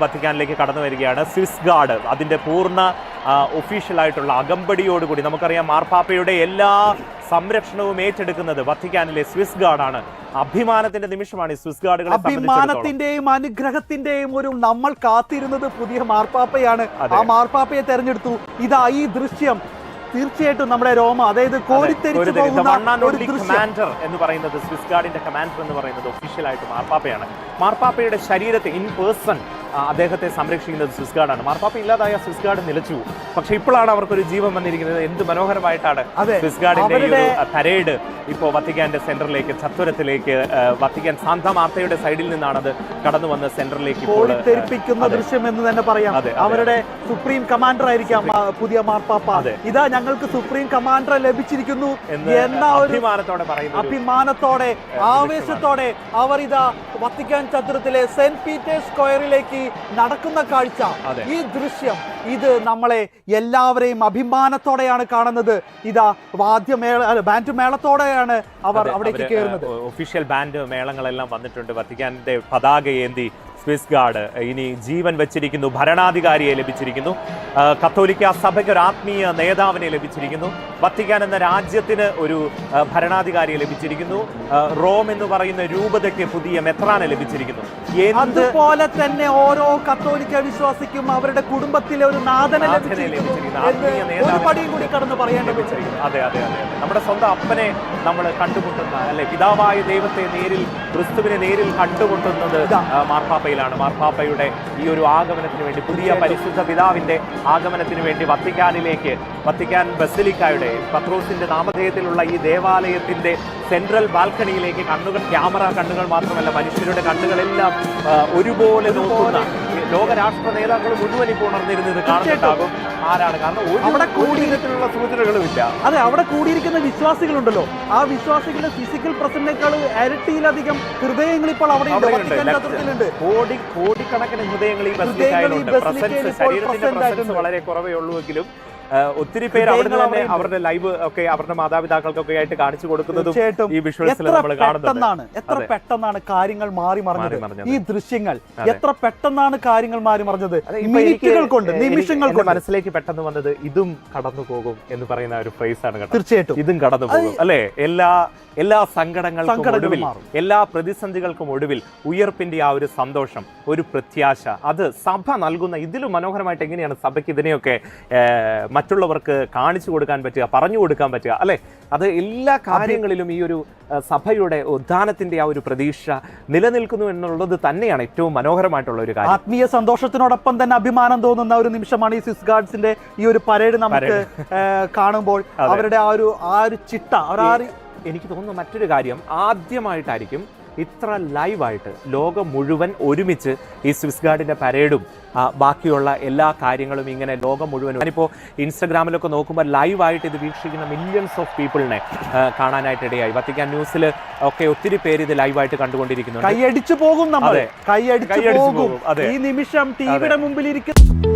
വത്തിക്കാനിലേക്ക് കടന്നു വരികയാണ്. Swiss guard അതിൻ്റെ പൂർണ്ണ ഒഫീഷ്യലായിട്ടുള്ള അകമ്പടിയോടുകൂടി നമുക്കറിയാം മാർപ്പാപ്പയുടെ എല്ലാ സംരക്ഷണവും ഏറ്റെടുക്കുന്നത് വത്തിക്കാനിലെ സ്വിസ് ഗാർഡാണ്. അഭിമാനത്തിന്റെ നിമിഷമാണ് ഈ സ്വിസ് ഗാർഡുകളെ അഭിമാനത്തിന്റെയും അനുഗ്രഹത്തിന്റെയും ഒരു നമ്മൾ കാത്തിരുന്നത് പുതിയ മാർപ്പാപ്പയാണ്. ആ മാർപ്പാപ്പയെ തെരഞ്ഞെടുത്തു. ഇതാ ഈ ദൃശ്യം തീർച്ചയായിട്ടും നമ്മുടെ രോമ അതായത് കമാൻഡർ എന്ന് പറയുന്നത് സ്വിസ് ഗാർഡിന്റെ കമാൻഡർ എന്ന് പറയുന്നത് ഒഫീഷ്യലായിട്ട് മാർപ്പാപ്പയാണ്. മാർപ്പാപ്പയുടെ ശരീരത്തെ ഇൻ പേഴ്സൺ അദ്ദേഹത്തെ സംരക്ഷിക്കുന്നത് സ്വിസ് ഗാർഡാണ്. മാർപ്പാപ്പ ഇല്ലാതായ സ്വിസ് ഗാർഡ് നിലച്ചു. പക്ഷെ ഇപ്പോഴാണ് അവർക്കൊരു ജീവൻ വന്നിരിക്കുന്നത്. എന്ത് മനോഹരമായിട്ടാണ് സ്വിസ് ഗാർഡിന്റെ പരേഡ് ഇപ്പോൾ വത്തിക്കാന്റെ സെന്ററിലേക്ക് ചത്വരത്തിലേക്ക് വത്തിക്കാൻ സാന്താ മാർത്തയുടെ സൈഡിൽ നിന്നാണ് അത് കടന്നു വന്ന് സെന്ററിലേക്ക് തെറിപ്പിക്കുന്ന ദൃശ്യം എന്ന് തന്നെ പറയാം. അവരുടെ സുപ്രീം കമാൻഡർ ആയിരിക്കാം പുതിയ മാർപ്പാപ്പ. ഇതാ ഞങ്ങൾക്ക് സുപ്രീം കമാൻഡർ ലഭിച്ചിരിക്കുന്നു എന്ന ഒരു അഭിമാനത്തോടെ ആവേശത്തോടെ അവർ ഇതാ വത്തിക്കാൻ ചത്വരത്തിലെ സെന്റ് പീറ്റേഴ്സ് സ്ക്വയറിലേക്ക് നടക്കുന്ന കാഴ്ച. ഈ ദൃശ്യം ഇത് നമ്മളെ എല്ലാവരെയും അഭിമാനത്തോടെയാണ് കാണുന്നത്. ഇതാ ബാൻഡ് മേളത്തോടെയാണ് അവർ അവിടേക്ക് കയറുന്നത്. ഒഫീഷ്യൽ ബാൻഡ് മേളങ്ങളെല്ലാം വന്നിട്ടുണ്ട്. വത്തിക്കാന്റെ പതാക ഏന്തി സ്വിസ് ഗാർഡ് ഇനി ജീവൻ വെച്ചിരിക്കുന്നു. ഭരണാധികാരിയെ ലഭിച്ചിരിക്കുന്നു. കത്തോലിക്ക സഭയ്ക്ക് ഒരു ആത്മീയ നേതാവിനെ ലഭിച്ചിരിക്കുന്നു. വത്തിക്കാൻ എന്ന രാജ്യത്തിന് ഒരു ഭരണാധികാരിയെ ലഭിച്ചിരിക്കുന്നു. റോം എന്ന് പറയുന്ന രൂപതയ്ക്ക് പുതിയ മെത്രാനെ ലഭിച്ചിരിക്കുന്നു. അതുപോലെ തന്നെ ഓരോ കത്തോലിക്ക വിശ്വാസിക്കും അവരുടെ കുടുംബത്തിലെ ഒരു നാഥനെ ഒരു പടിയും കൂടി കടന്ന് പറയാൻ ലഭിച്ചിരിക്കുന്നു. അതെ അതെ അതെ നമ്മുടെ സ്വന്തം അപ്പനെ നമ്മൾ കണ്ടുമുട്ടുന്ന അല്ലെ പിതാവായ ദൈവത്തെ നേരിൽ ക്രിസ്തുവിനെ നേരിൽ കണ്ടുമുട്ടുന്നത് മാർപ്പാപ്പയിലാണ്. മാർപ്പാപ്പയുടെ ഈ ഒരു ആഗമനത്തിന് വേണ്ടി പുതിയ പരിശുദ്ധ പിതാവിന്റെ ആഗമനത്തിന് വേണ്ടി വത്തിക്കാനിലേക്ക് വത്തിക്കാൻ ബസിലിക്കായുടെ പത്രോസിന്റെ നാമധേയത്തിലുള്ള ഈ ദേവാലയത്തിന്റെ സെൻട്രൽ ബാൽക്കണിയിലേക്ക് ക്യാമറ കണ്ണുകൾ മാത്രമല്ല മനുഷ്യരുടെ കണ്ണുകളെല്ലാം ഒരുപോലെ നോക്കുന്ന ലോകരാഷ്ട്ര നേതാക്കൾ മുഴുവൻ ഇപ്പോൾ ഉണർന്നിരുന്നത് കാണുന്നുണ്ടാകും. ആരാണ്? കാരണം അവിടെ കൂടിയിരിക്കുന്ന സൂചനകളുമില്ല. അതെ, അവിടെ കൂടിയിരിക്കുന്ന വിശ്വാസികളുണ്ടല്ലോ, ആ വിശ്വാസികളുടെ ഫിസിക്കൽ പ്രസന്റിനേക്കാൾ ഇരട്ടിയിലധികം ഹൃദയങ്ങൾ ഇപ്പോൾ അവിടെ കോടിക്കണക്കിന് ഹൃദയങ്ങൾ ഈ ബസിലിക്കയിലുണ്ട്. ശരീരത്തിന്റെ പ്രസൻസ് വളരെ കുറവേ ഉള്ളൂവെങ്കിലും ഒത്തിരി പേര് അവിടെ തന്നെ അവരുടെ ലൈവ് ഒക്കെ അവരുടെ മാതാപിതാക്കൾക്കൊക്കെ ആയിട്ട് കാണിച്ചു കൊടുക്കുന്നതും ഈ വിഷ്വൽസിൽ നമ്മൾ കാണുന്നുണ്ട്. എത്ര പെട്ടെന്നാണ് കാര്യങ്ങൾ മാറി മറിഞ്ഞത്. ഈ ദൃശ്യങ്ങൾ എത്ര പെട്ടെന്നാണ് കാര്യങ്ങൾ മാറി മറിഞ്ഞത്. മിനിറ്റുകൾ കൊണ്ട്, നിമിഷങ്ങൾ കൊണ്ട് മനസ്സിലേക്ക് പെട്ടെന്ന് വന്നത് ഇതും കടന്നു പോകും എന്ന് പറയുന്ന ഒരു ഫ്രേസ് ആണ്. തീർച്ചയായിട്ടും ഇതും കടന്നു പോകും അല്ലെ. എല്ലാ സങ്കടങ്ങൾക്കും ഒടുവിൽ, എല്ലാ പ്രതിസന്ധികൾക്കും ഒടുവിൽ ഉയർപ്പിന്റെ ആ ഒരു സന്തോഷം, ഒരു പ്രത്യാശ, അത് സഭ നൽകുന്ന. ഇതിലും മനോഹരമായിട്ട് എങ്ങനെയാണ് സഭയ്ക്ക് ഇതിനെയൊക്കെ മറ്റുള്ളവർക്ക് കാണിച്ചു കൊടുക്കാൻ പറ്റുക, പറഞ്ഞു കൊടുക്കാൻ പറ്റുക അല്ലെ. അത് എല്ലാ കാര്യങ്ങളിലും ഈ ഒരു സഭയുടെ ഉദ്ധാനത്തിന്റെ ആ ഒരു പ്രതീക്ഷ നിലനിൽക്കുന്നു എന്നുള്ളത് തന്നെയാണ് ഏറ്റവും മനോഹരമായിട്ടുള്ള ഒരു കാര്യം. ആത്മീയ സന്തോഷത്തിനോടൊപ്പം തന്നെ അഭിമാനം തോന്നുന്ന ഒരു നിമിഷമാണ് ഈ സ്വിസ് ഗാർഡ്സിന്റെ ഈ ഒരു പരേഡ് നമുക്ക് കാണുമ്പോൾ. അവരുടെ ആ ഒരു ചിട്ട, എനിക്ക് തോന്നുന്ന മറ്റൊരു കാര്യം, ആദ്യമായിട്ടായിരിക്കും ഇത്ര ലൈവായിട്ട് ലോകം മുഴുവൻ ഒരുമിച്ച് ഈ സ്വിസ് ഗാർഡിന്റെ പരേഡും ബാക്കിയുള്ള എല്ലാ കാര്യങ്ങളും ഇങ്ങനെ ലോകം മുഴുവൻ. ഞാനിപ്പോൾ ഇൻസ്റ്റഗ്രാമിലൊക്കെ നോക്കുമ്പോൾ ലൈവായിട്ട് ഇത് വീക്ഷിക്കുന്ന മില്യൺസ് ഓഫ് പീപ്പിളിനെ കാണാനായിട്ട് ഇടയായി. വത്തിക്കാൻ ന്യൂസിൽ ഒക്കെ ഒത്തിരി പേര് ഇത് ലൈവായിട്ട് കണ്ടുകൊണ്ടിരിക്കുന്നു. കൈയടിച്ചു പോകും, നമ്മൾ കൈയടിച്ചു പോകും. ഈ നിമിഷം ടിവിയുടെ മുമ്പിൽ ഇരിക്കുന്ന